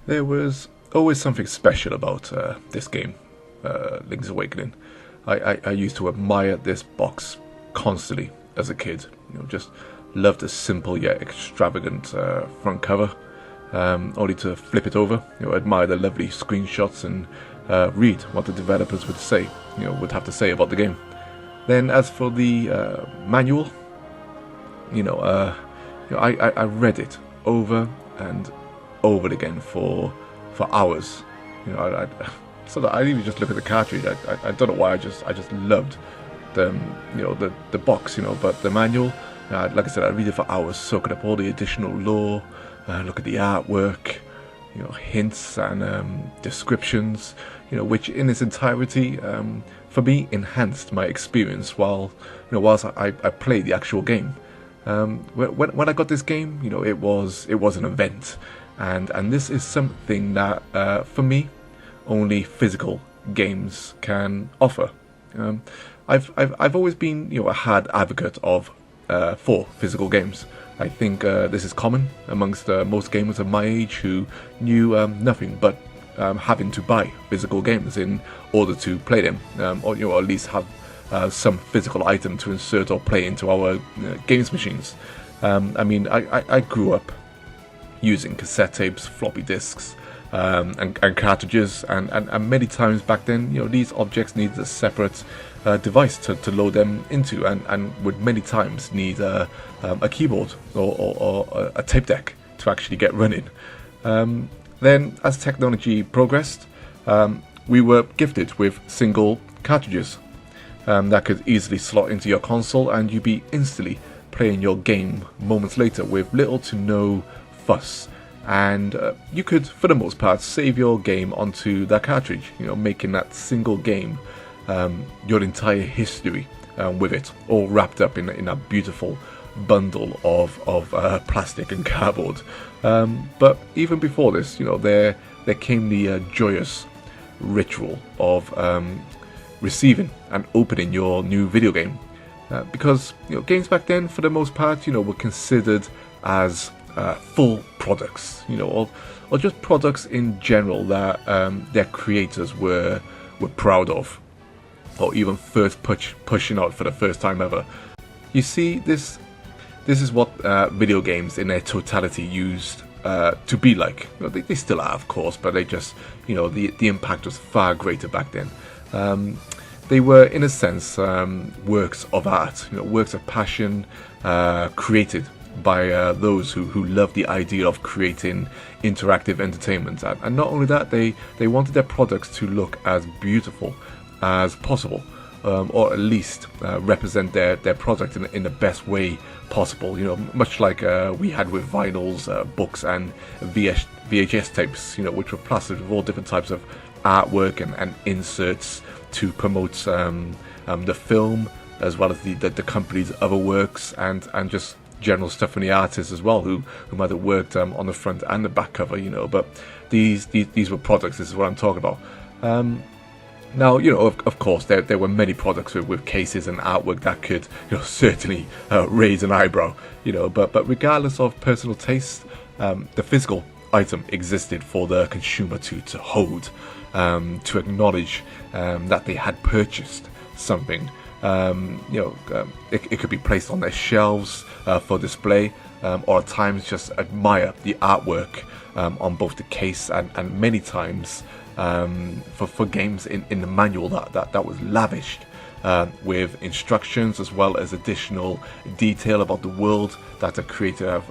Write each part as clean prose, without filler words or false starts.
There was always something special about this game, Link's Awakening. I used to admire this box constantly as a kid. Just loved the simple yet extravagant front cover. Only to flip it over, admire the lovely screenshots and read what the developers would have to say about the game. Then, as for the manual, I read it over and over again for hours. So that I didn't even just look at the cartridge. I don't know why. I just loved the box. But the manual, like I said, I read it for hours, soaking up all the additional lore, look at the artwork, hints and descriptions, which in its entirety, for me, enhanced my experience whilst I played the actual game. When I got this game, it was an event, and this is something that for me, only physical games can offer. I've always been a hard advocate of for physical games. I think this is common amongst most gamers of my age who knew nothing but having to buy physical games in order to play them, or at least have some physical item to insert or play into our games machines. I grew up using cassette tapes, floppy disks, and cartridges, and many times back then, these objects needed a separate device to load them into, and would many times need a keyboard or a tape deck to actually get running. Then, as technology progressed, we were gifted with single cartridges that could easily slot into your console, and you'd be instantly playing your game moments later with little to no fuss. And you could, for the most part, save your game onto that cartridge, making that single game your entire history with it, all wrapped up in a beautiful bundle of plastic and cardboard. But even before this, there came the joyous ritual of receiving and opening your new video game, because games back then, for the most part, were considered as full products, or just products in general that their creators were proud of, or even first pushing out for the first time ever. You see, this is what video games in their totality used to be like. They still are, of course, but they just, the impact was far greater back then. They were, in a sense, works of art, works of passion, created by those who love the idea of creating interactive entertainment. And not only that, they wanted their products to look as beautiful as possible, or at least represent their product in the best way possible. Much like we had with vinyls, books, and VHS tapes, which were plastered with all different types of artwork and inserts to promote the film, as well as the company's other works, and just general stuff from the artists as well, who might have worked on the front and the back cover, but these were products. This is what I'm talking about. Now, of course, there were many products with cases and artwork that could, certainly raise an eyebrow, but regardless of personal taste, the physical item existed for the consumer to hold, to acknowledge that they had purchased something. It could be placed on their shelves for display, or at times just admire the artwork on both the case and many times for games in the manual that was lavished with instructions, as well as additional detail about the world that the creator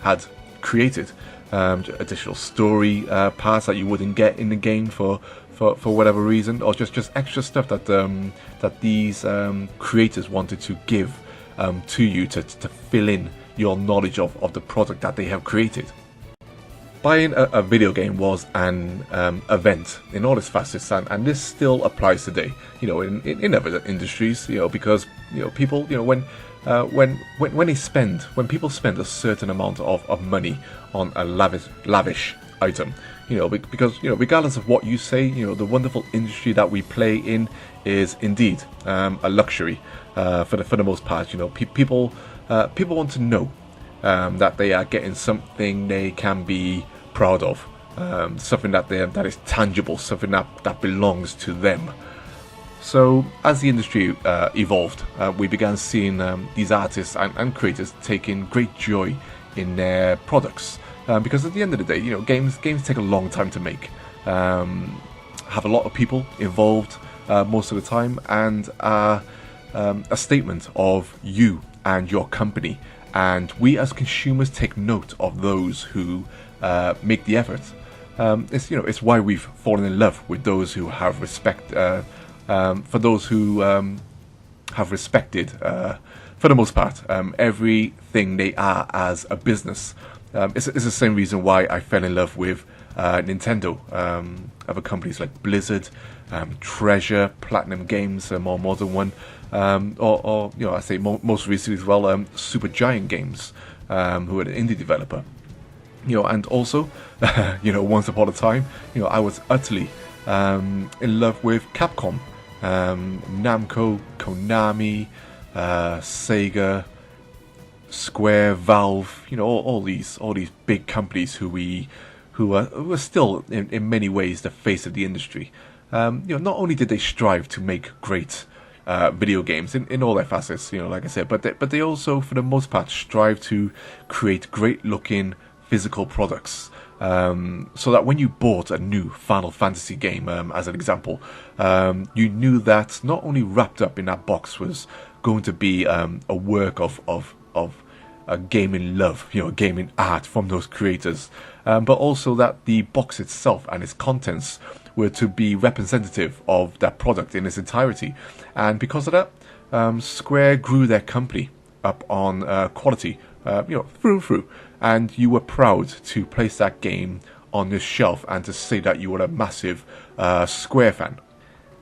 had created, additional story parts that you wouldn't get in the game for whatever reason, or just extra stuff that these creators wanted to give to you to fill in your knowledge of the product that they have created. Buying a video game was an event in all its facets, and this still applies today. In other industries, because people, when people spend a certain amount of money on a lavish item, because regardless of what you say, the wonderful industry that we play in is indeed a luxury for the most part. People want to know that they are getting something they can be proud of, something that is tangible, something that belongs to them. So as the industry evolved, we began seeing these artists and creators taking great joy in their products, because at the end of the day, games take a long time to make, have a lot of people involved most of the time, and are a statement of you and your company. And we as consumers take note of those who make the effort. It's why we've fallen in love with those who have respect. For those who have respected, for the most part, everything they are as a business. It's the same reason why I fell in love with Nintendo. Other companies like Blizzard, Treasure, Platinum Games, a more modern one, or I say most recently as well, Supergiant Games, who are an indie developer. And also, once upon a time, I was utterly in love with Capcom, Namco, Konami, Sega, Square, Valve. All these big companies who are still in many ways the face of the industry. Not only did they strive to make great video games in all their facets, like I said, but they also, for the most part, strive to create great looking physical products, so that when you bought a new Final Fantasy game, as an example, you knew that not only wrapped up in that box was going to be a work of a gaming love, gaming art from those creators, but also that the box itself and its contents were to be representative of that product in its entirety. And because of that, Square grew their company up on quality, through and through. And you were proud to place that game on your shelf and to say that you were a massive Square fan.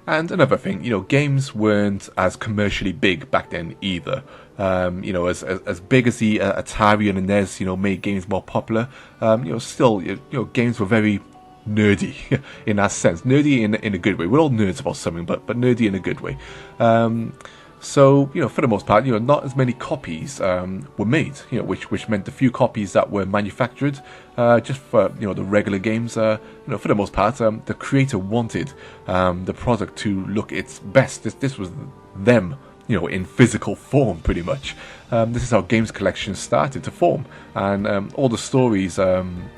And another thing, games weren't as commercially big back then either. As big as the Atari and the NES, made games more popular. Still, games were very nerdy in that sense. Nerdy in a good way. We're all nerds about something, but nerdy in a good way. So, for the most part, not as many copies were made, which meant the few copies that were manufactured, just for, the regular games, for the most part, the creator wanted the product to look its best. This was them, in physical form, pretty much. This is how games collections started to form, and all the stories and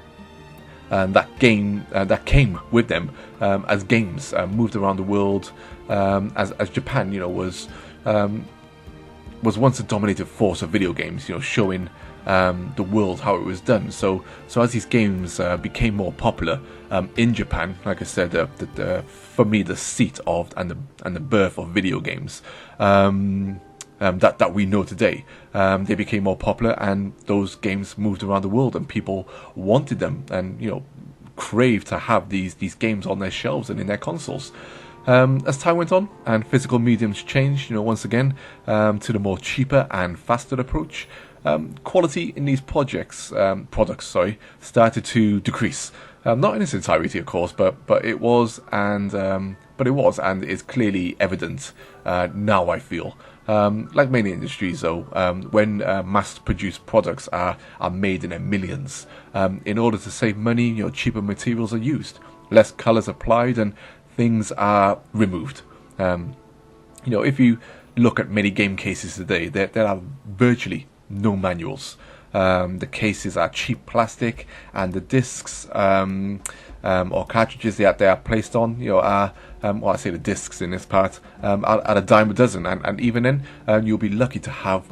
that came with them as games moved around the world, as Japan, was once a dominating force of video games, showing the world how it was done. So as these games became more popular in Japan, like I said, for me, the seat of and the birth of video games that we know today, they became more popular, and those games moved around the world, and people wanted them, and craved to have these games on their shelves and in their consoles. As time went on and physical mediums changed, once again, to the more cheaper and faster approach, quality in these products, started to decrease. Not in its entirety, of course, but it was and is clearly evident now, I feel. Like many industries, though, when mass-produced products are made in their millions, in order to save money, cheaper materials are used, less colours applied, and things are removed. If you look at many game cases today, there are virtually no manuals. The cases are cheap plastic, and the discs or cartridges that they are placed on, are I say the discs in this part, at a dime a dozen, and even then, you'll be lucky to have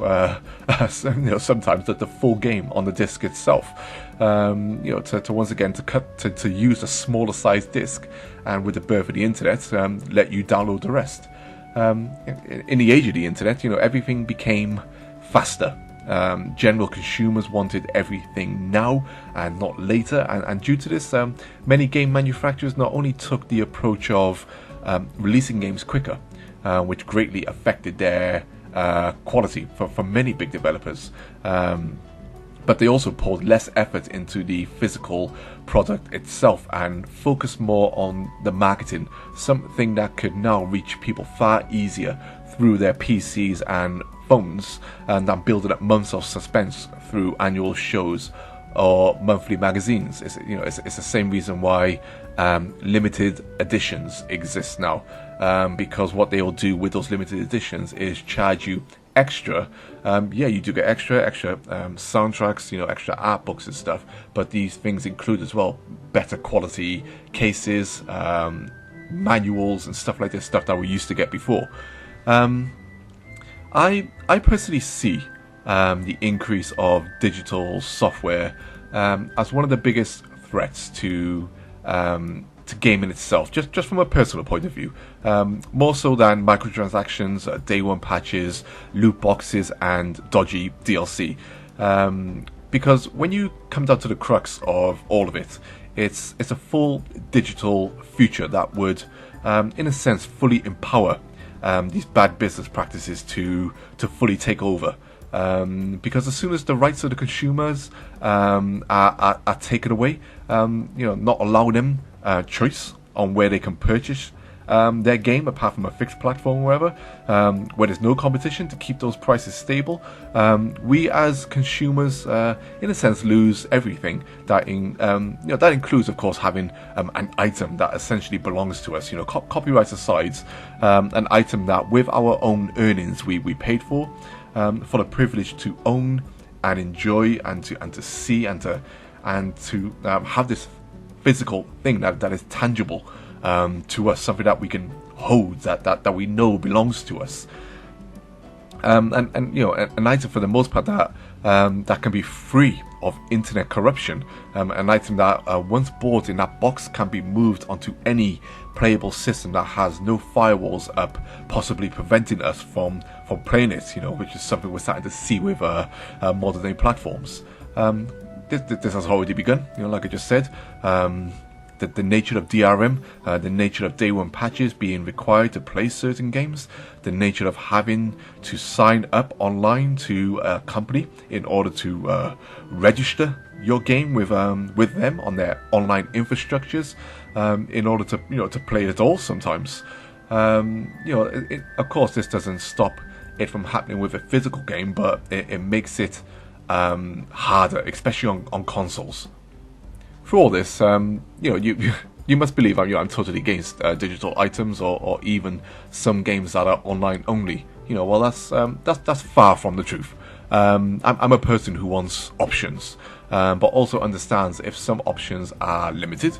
sometimes the full game on the disc itself. To once again to use a smaller size disc, and with the birth of the internet, let you download the rest. In the age of the internet, everything became faster. General consumers wanted everything now and not later, and due to this, many game manufacturers not only took the approach of releasing games quicker, which greatly affected their quality for many big developers, but they also poured less effort into the physical product itself and focused more on the marketing, something that could now reach people far easier through their PCs and phones, and then building up months of suspense through annual shows or monthly magazines. It's the same reason why limited editions exist now, because what they will do with those limited editions is charge you extra. You do get extra soundtracks, extra art books and stuff, but these things include as well better quality cases, manuals and stuff like this, stuff that we used to get before. I personally see the increase of digital software as one of the biggest threats to gaming itself, just from a personal point of view, more so than microtransactions, day one patches, loot boxes, and dodgy DLC. Because when you come down to the crux of all of it, it's a full digital future that would, in a sense, fully empower these bad business practices to fully take over. Because as soon as the rights of the consumers are taken away, not allowing them choice on where they can purchase their game, apart from a fixed platform or wherever, where there's no competition to keep those prices stable, we as consumers, in a sense, lose everything. That includes, of course, having an item that essentially belongs to us. Copyright aside, an item that with our own earnings we paid for the privilege to own and enjoy and to see and to have this physical thing that is tangible to us, something that we can hold, that we know belongs to us, and an item for the most part that can be free of internet corruption, an item that once bought in that box can be moved onto any playable system that has no firewalls up, possibly preventing us from playing it, which is something we're starting to see with modern day platforms. This has already begun, like I just said. The nature of DRM, the nature of day one patches being required to play certain games, the nature of having to sign up online to a company in order to register your game with them on their online infrastructures, in order to play it all. Sometimes, of course, this doesn't stop it from happening with a physical game, but it makes it harder, especially on consoles. For all this, you must believe I'm totally against digital items or even some games that are online only. Well, that's far from the truth. I'm a person who wants options, but also understands if some options are limited.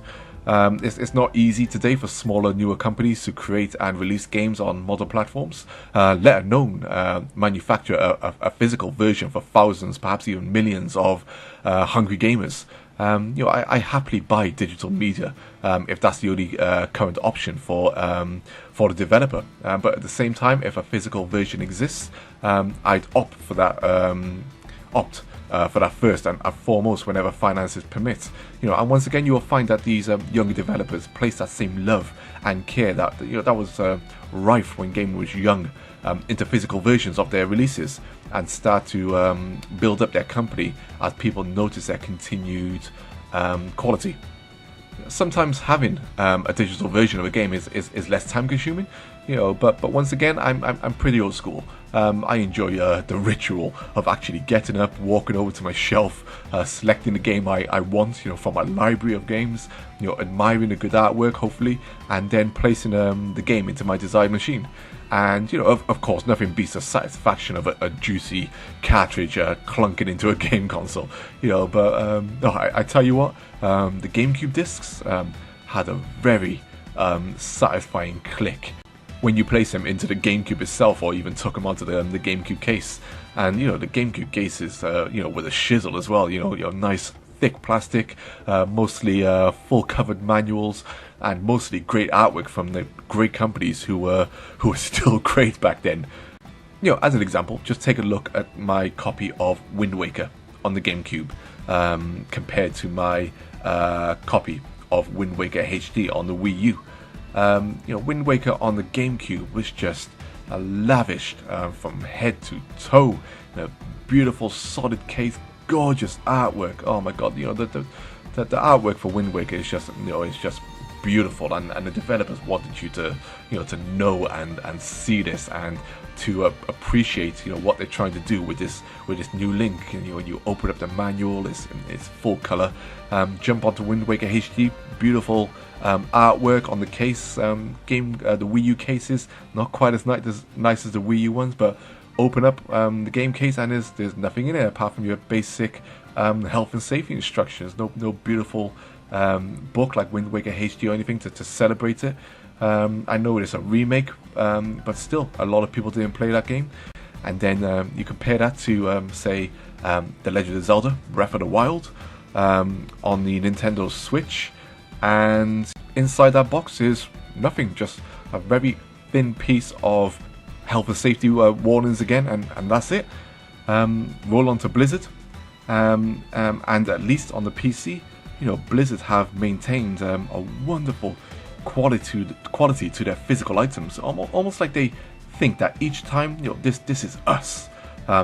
It's not easy today for smaller, newer companies to create and release games on modern platforms, let alone manufacture a physical version for thousands, perhaps even millions of hungry gamers. I happily buy digital media if that's the only current option for the developer. But at the same time, if a physical version exists, I'd opt for that. For that first and foremost whenever finances permit. And once again, you will find that these younger developers place that same love and care that was rife when gaming was young into physical versions of their releases, and start to build up their company as people notice their continued quality. Sometimes having a digital version of a game is less time consuming, but once again, I'm pretty old school. I enjoy the ritual of actually getting up, walking over to my shelf, selecting the game I want, from my library of games, admiring the good artwork, hopefully, and then placing the game into my desired machine. And of course, nothing beats the satisfaction of a juicy cartridge clunking into a game console. But I tell you what, the GameCube discs had a very satisfying click when you place them into the GameCube itself, or even took them onto the GameCube case. And the GameCube case is with a shizzle as well. Nice thick plastic, mostly full covered manuals, and mostly great artwork from the great companies who were still great back then. As an example, just take a look at my copy of Wind Waker on the GameCube compared to my copy of Wind Waker HD on the Wii U. Wind Waker on the GameCube was just lavished from head to toe. Beautiful solid case, gorgeous artwork. Oh my god, the artwork for Wind Waker is just beautiful, and the developers wanted you to, to know and see this, and to appreciate, what they're trying to do with this new Link. And when you open up the manual, it's full color. Jump onto Wind Waker HD, beautiful artwork on the case. The Wii U cases, not quite as nice as the Wii U ones, but open up the game case and there's nothing in it apart from your basic health and safety instructions. No beautiful book like Wind Waker HD or anything to celebrate it. I know it's a remake, but still, a lot of people didn't play that game. And then you compare that to, say, The Legend of Zelda Breath of the Wild on the Nintendo Switch, and inside that box is nothing, just a very thin piece of health and safety warnings again, and that's it. Roll on to Blizzard, and at least on the PC, Blizzard have maintained a wonderful quality to their physical items, almost like they think that each time, this is us,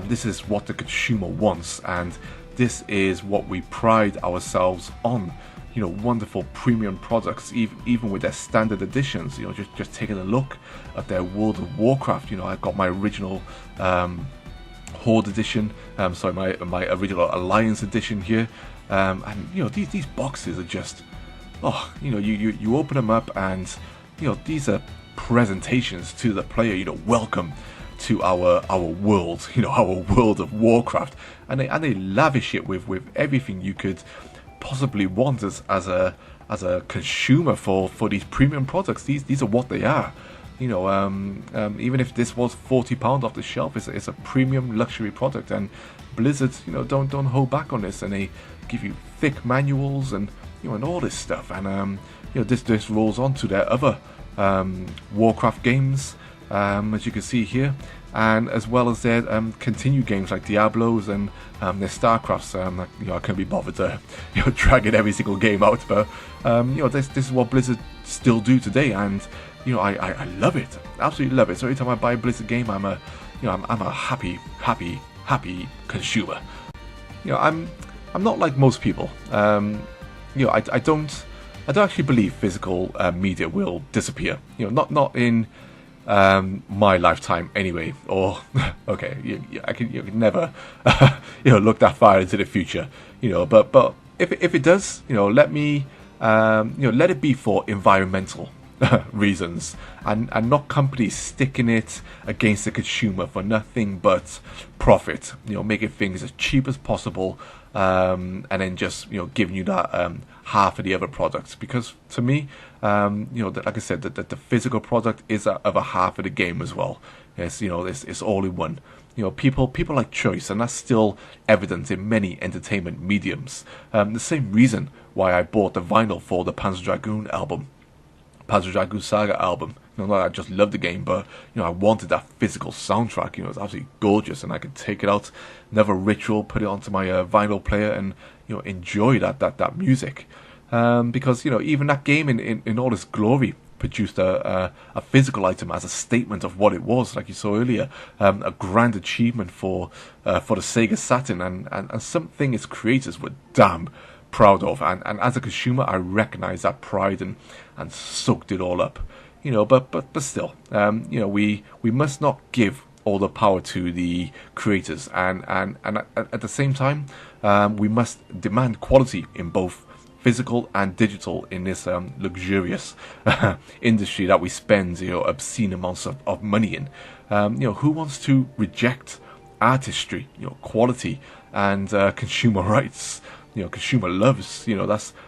this is what the consumer wants, and this is what we pride ourselves on. Wonderful premium products, even with their standard editions. Just taking a look at their World of Warcraft. I've got my original Horde edition, my original Alliance edition here, and these boxes are just, you open them up, and these are presentations to the player. Welcome to our world, our World of Warcraft, and they lavish it with everything you could possibly want as a consumer for these premium products. These are what they are. Even if this was £40 off the shelf, it's a premium luxury product, and Blizzard, don't hold back on this, and they give you thick manuals and and all this stuff, and this rolls on to their other Warcraft games, as you can see here, and as well as their continued games like Diablos and their Starcrafts. I can't be bothered to dragging every single game out, but this is what Blizzard still do today, and I love it, absolutely love it. So every time I buy a Blizzard game, I'm a happy consumer. I'm not like most people. I don't actually believe physical media will disappear. Not in my lifetime anyway. Or okay, I can never look that far into the future. But if it does, let me let it be for environmental reasons, and not companies sticking it against the consumer for nothing but profit. Making things as cheap as possible, and then just giving you that half of the other products. Because to me, like I said, that the physical product is of a half of the game as well. It's all in one. People like choice, and that's still evident in many entertainment mediums. The same reason why I bought the vinyl for the Panzer Dragoon Saga album. Not that I just loved the game, but I wanted that physical soundtrack. It's absolutely gorgeous, and I could take it out, another ritual, put it onto my vinyl player, and enjoy that music. Because even that game in all its glory produced a physical item as a statement of what it was, like you saw earlier, a grand achievement for the Sega Saturn, and something its creators were damn proud of, and as a consumer, I recognize that pride and soaked it all up. But still, we must not give all the power to the creators, and at the same time, we must demand quality in both physical and digital in this luxurious industry that we spend obscene amounts of money in. Who wants to reject artistry, quality, and consumer rights? Consumer loves.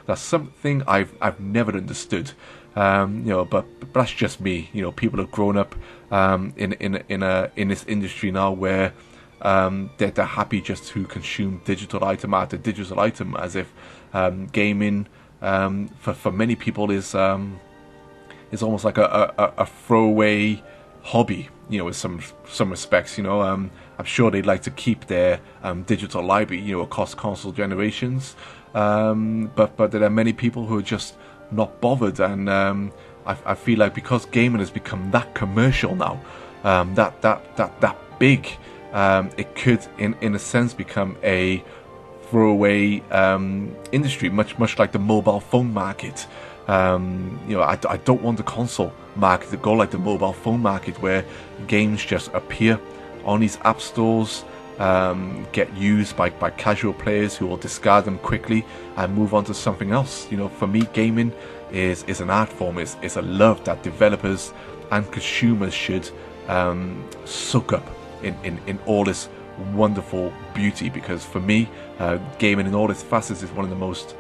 That's something I've never understood. But that's just me. People have grown up in this industry now where they're happy just to consume digital item after digital item, as if gaming for many people is almost like a throwaway hobby. In some respects, I'm sure they'd like to keep their digital library, across console generations. But there are many people who are just not bothered, and I feel like because gaming has become that commercial now, that big, it could in a sense become a throwaway industry, much like the mobile phone market. You know, I don't want the console market to go like the mobile phone market, where games just appear on these app stores, get used by casual players who will discard them quickly and move on to something else. You know, for me, gaming is an art form, is a love that developers and consumers should soak up in all this wonderful beauty, because for me, gaming in all its facets is one of the most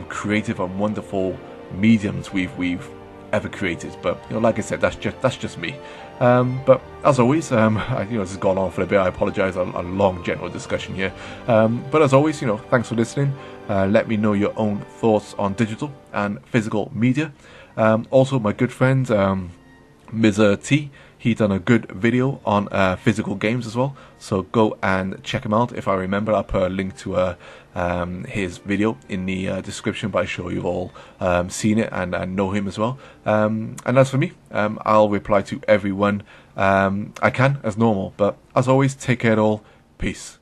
creative and wonderful mediums we've ever created. But you know, like I said, that's just me. But as always, you know, this has gone on for a bit. I apologise, a long general discussion here. But as always, you know, thanks for listening. Let me know your own thoughts on digital and physical media. Also, my good friend Mr. T, he done a good video on physical games as well, so go and check him out. If I remember, I'll put a link to his video in the description, but I'm sure you've all seen it and know him as well. And as for me, I'll reply to everyone I can as normal. But as always, take care all. Peace.